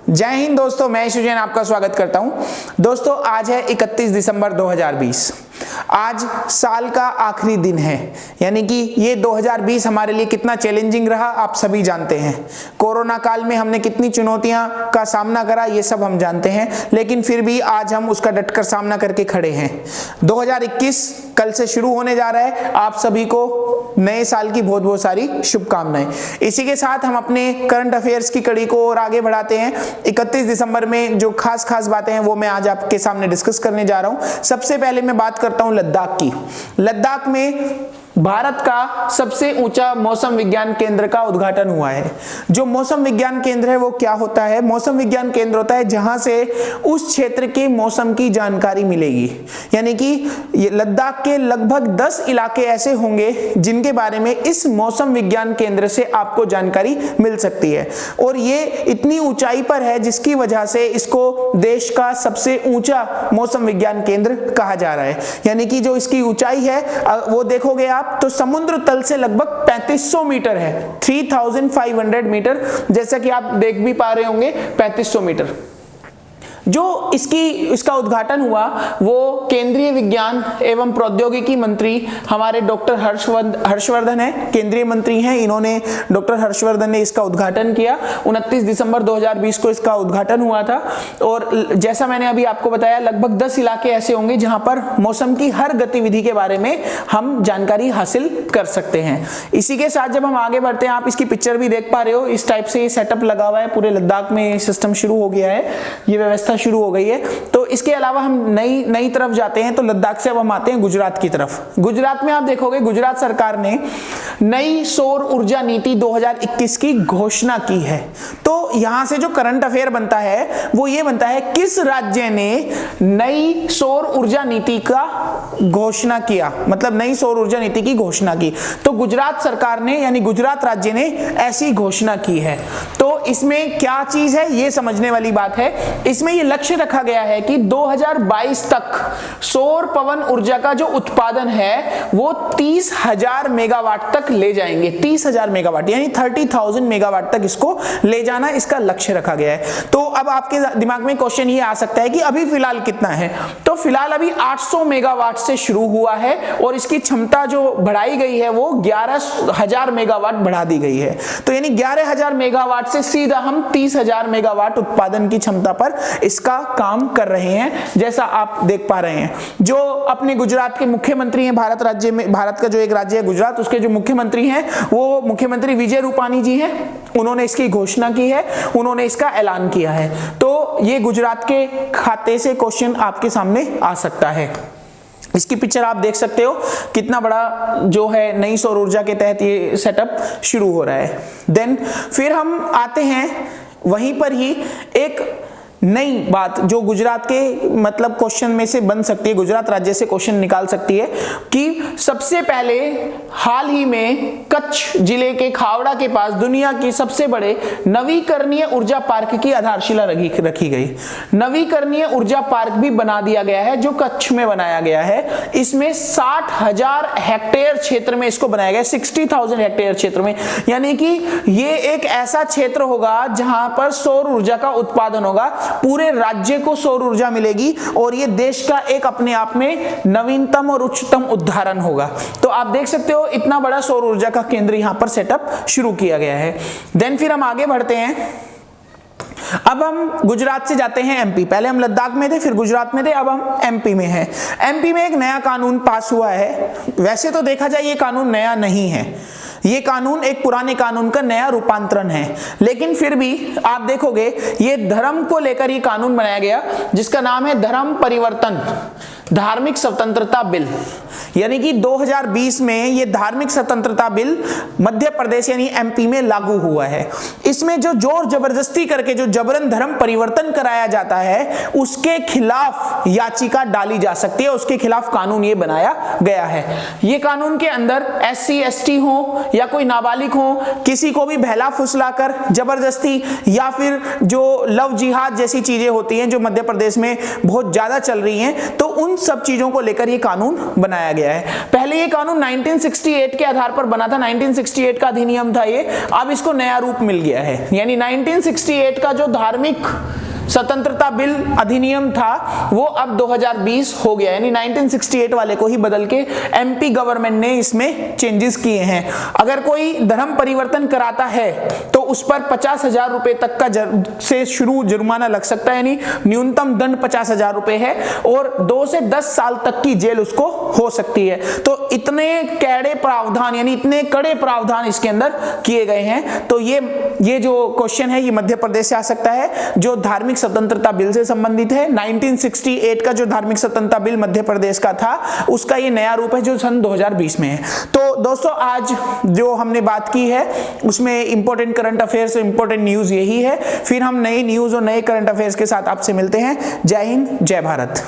जय हिंद दोस्तों, मैं यशु जैन आपका स्वागत करता हूं। दोस्तों आज है 31 दिसंबर 2020। आज साल का आखिरी दिन है, यानी कि ये 2020 हमारे लिए कितना चैलेंजिंग रहा आप सभी जानते हैं। कोरोना काल में हमने कितनी चुनौतियां का सामना करा ये सब हम जानते हैं, लेकिन फिर भी आज हम उसका डटकर सामना करके खड़े हैं। 2021 कल से शुरू होने जा रहा है। आप सभी को नए साल की बहुत बहुत सारी शुभकामनाएं। इसी के साथ हम अपने करंट अफेयर्स की कड़ी को और आगे बढ़ाते हैं। 31 दिसंबर में जो खास बातें हैं वो मैं आज आपके सामने डिस्कस करने जा रहा हूं। सबसे पहले मैं बात करता हूं लद्दाख की। लद्दाख में भारत का सबसे ऊंचा मौसम विज्ञान केंद्र का उद्घाटन हुआ है। जो मौसम विज्ञान केंद्र है वो क्या होता है? मौसम विज्ञान केंद्र होता है जहां से उस क्षेत्र के मौसम की जानकारी मिलेगी। यानी कि लद्दाख के लगभग 10 इलाके ऐसे होंगे जिनके बारे में इस मौसम विज्ञान केंद्र से आपको जानकारी मिल सकती है। और ये इतनी ऊंचाई पर है जिसकी वजह से इसको देश का सबसे ऊंचा मौसम विज्ञान केंद्र कहा जा रहा है। यानी कि जो इसकी ऊंचाई है वो देखोगे आप तो समुद्र तल से लगभग 3500 मीटर है, 3500 मीटर, जैसा कि आप देख भी पा रहे होंगे 3500 मीटर। जो इसका उद्घाटन हुआ वो केंद्रीय विज्ञान एवं प्रौद्योगिकी मंत्री हमारे डॉक्टर हर्षवर्धन है, केंद्रीय मंत्री हैं। इन्होंने डॉक्टर हर्षवर्धन ने इसका उद्घाटन किया। 29 दिसंबर 2020 को इसका उद्घाटन हुआ था। और जैसा मैंने अभी आपको बताया लगभग 10 इलाके ऐसे होंगे जहां पर मौसम की हर गतिविधि के बारे में हम जानकारी हासिल कर सकते हैं। इसी के साथ जब हम आगे बढ़ते हैं, आप इसकी पिक्चर भी देख पा रहे हो, इस टाइप से ये सेटअप लगा हुआ है। पूरे लद्दाख में सिस्टम शुरू हो गया है, ये व्यवस्था शुरू हो गई है। तो इसके अलावा हम नई तरफ जाते हैं। तो लद्दाख से अब हम आते हैं गुजरात की तरफ। गुजरात में आप देखोगे गुजरात सरकार ने नई सौर ऊर्जा नीति 2021 की घोषणा की है। तो यहां से जो करंट अफेयर बनता है वो ये बनता है, किस राज्य ने नई सौर ऊर्जा नीति का घोषणा किया, मतलब नई सौर ऊर्जा नीति की घोषणा की। तो गुजरात सरकार ने यानी गुजरात राज्य ने ऐसी घोषणा की है। तो इसमें क्या चीज है ये समझने वाली बात है। इसमें ये लक्ष्य रखा गया है कि 2022 तक सौर पवन ऊर्जा का जो उत्पादन है वो 30,000 मेगावाट तक ले जाएंगे। 30,000 मेगावाट यानी 30,000 मेगावाट तक इसको ले जाना, इसका लक्ष्य रखा गया है। तो अब आपके दिमाग में क्वेश्चन ये आ सकता है कि अभी फिलहाल कितना है? तो फिलहाल अभी 800 मेगावाट से शुरू हुआ है और इसकी क्षमता जो बढ़ाई गई है वो 11,000 मेगावाट बढ़ा दी गई है। तो यानी 11,000 मेगावाट से सीधा हम 30,000 मेगावाट उत्पादन की क्षमता पर इसका काम कर रहे हैं, जैसा आप देख पा रहे हैं। जो अपने गुजरात के मुख्यमंत्री हैं, भारत का जो एक राज्य है गुजरात, उसके जो मुख्यमंत्री हैं वो मुख्यमंत्री विजय रूपानी जी हैं। उन्होंने इसकी घोषणा की है, उन्होंने इसका ऐलान किया है। तो ये गुजरात के खाते से क्वेश्चन आपके सामने आ सकता है। इसकी पिक्चर आप देख सकते हो, कितना बड़ा जो है नई सौर ऊर्जा के तहत ये सेटअप शुरू हो रहा है। देन फिर हम आते हैं वहीं पर ही एक नई बात जो गुजरात के मतलब क्वेश्चन में से बन सकती है, गुजरात राज्य से क्वेश्चन निकाल सकती है कि सबसे पहले हाल ही में कच्छ जिले के खावड़ा के पास दुनिया की सबसे बड़े नवीकरणीय ऊर्जा पार्क की आधारशिला रखी गई। नवीकरणीय ऊर्जा पार्क भी बना दिया गया है जो कच्छ में बनाया गया है। इसमें 60,000 हेक्टेयर क्षेत्र में इसको बनाया गया है, 60,000 हेक्टेयर क्षेत्र में। यानी कि ये एक ऐसा क्षेत्र होगा जहां पर सौर ऊर्जा का उत्पादन होगा, पूरे राज्य को सौर ऊर्जा मिलेगी और ये देश का एक अपने आप में नवीनतम और उच्चतम उदाहरण होगा। तो आप देख सकते हो इतना बड़ा सौर ऊर्जा का केंद्र यहां पर सेटअप शुरू किया गया है। देन फिर हम आगे बढ़ते हैं। अब हम गुजरात से जाते हैं एमपी। पहले हम लद्दाख में थे, फिर गुजरात में थे, अब हम एमपी में हैं। एमपी में एक नया कानून पास हुआ है। वैसे तो देखा जाए ये कानून नया नहीं है, ये कानून एक पुराने कानून का नया रूपांतरण है, लेकिन फिर भी आप देखोगे ये धर्म को लेकर ये कानून बनाया गया जिसका नाम है धर्म परिवर्तन धार्मिक स्वतंत्रता बिल। यानी कि 2020 में ये धार्मिक स्वतंत्रता बिल मध्य प्रदेश यानी एमपी में लागू हुआ है। इसमें जो जोर जबरदस्ती करके जो जबरन धर्म परिवर्तन कराया जाता है उसके खिलाफ याचिका डाली जा सकती है, उसके खिलाफ कानून ये बनाया गया है। ये कानून के अंदर SC ST हो या कोई नाबालिग हो, किसी को भी बहला फुसलाकर जबरदस्ती या फिर जो लव जिहाद जैसी चीजें होती हैं जो मध्य प्रदेश में बहुत ज्यादा चल रही हैं, तो उन सब चीजों को लेकर ये कानून बनाया गया है। पहले ये कानून 1968 के आधार पर बना था, 1968 का अधिनियम था ये, अब इसको नया रूप मिल गया है। यानी 1968 का जो धार्मिक स्वतंत्रता बिल अधिनियम था वो अब 2020 हो गया, यानी 1968 वाले को ही बदल के एमपी गवर्नमेंट ने इसमें चेंजेस किए हैं। अगर कोई धर्म परिवर्तन कराता है तो उस पर 50,000 रुपए तक का से शुरू जुर्माना लग सकता है, यानी न्यूनतम दंड 50,000 रुपए है और 2 से 10 साल तक की जेल उसको हो सकती है। तो इतने कड़े प्रावधान, यानी इतने कड़े प्रावधान इसके अंदर किए गए हैं। तो ये जो क्वेश्चन है ये मध्य प्रदेश से आ सकता है, जो धार्मिक स्वतंत्रता बिल से संबंधित है। 1968 का जो धार्मिक स्वतंत्रता बिल मध्य प्रदेश का था उसका ये नया रूप है जो सन 2020 में है। तो दोस्तों आज जो हमने बात की है उसमें important current affairs, important news यही है। फिर हम नई न्यूज और नए करंट अफेयर्स के साथ आपसे मिलते हैं। जय हिंद, जय भारत।